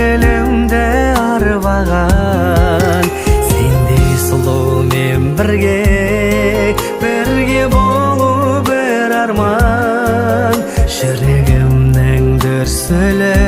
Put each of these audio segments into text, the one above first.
көңілімді арбаған, сендей сұлумен бірге болу бір арман. Жүрегімнің дүрсілі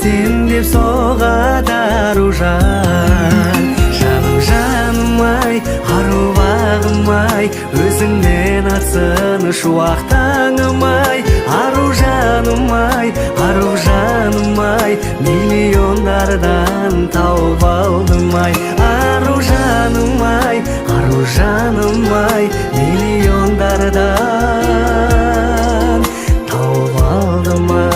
сен деп соғады аружан. Жаным жаным-ай, аруағым-ай, өзіңнен атсын шуақтаңым-ай. Аружаным-ай, аружаным-ай, миллиондардан тауып алдым-ай. Аружаным-ай, аружаным-ай, миллиондардан тауып алдым-ай.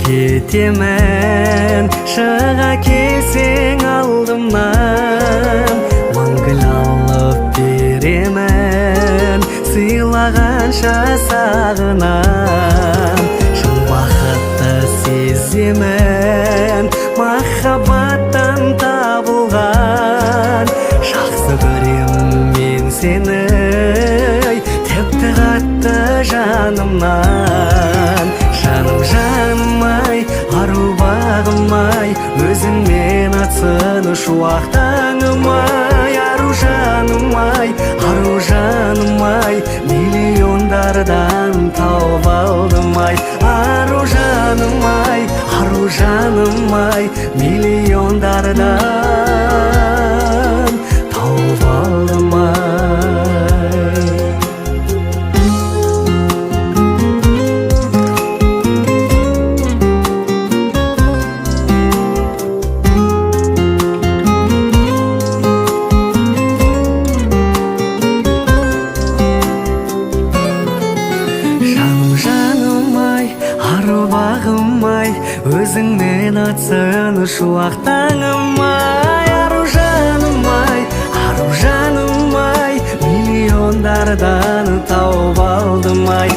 Кетемін, шыға келсең алдымнан, мың алып беремін, сыйлағанша сағынам. Шын бақытты сеземін, махаббаттан табылған. Жақсы көрем мен сені, тіпті қатты жанымнан. Жаным жаным-ай, ару-бағым-ай, өзіңмен атсын шуақтаңым-ай. Аружаным-ай, аружаным-ай, миллиондардан тауып алдым-ай. Аружаным-ай, аружаным-ай, миллиондардан тауып алдым-ай. Ару-бағым-ай, өзіңмен атсын шуақтаңым-ай. Аружаным-ай, аружаным-ай, миллиондардан тауып алдым-ай.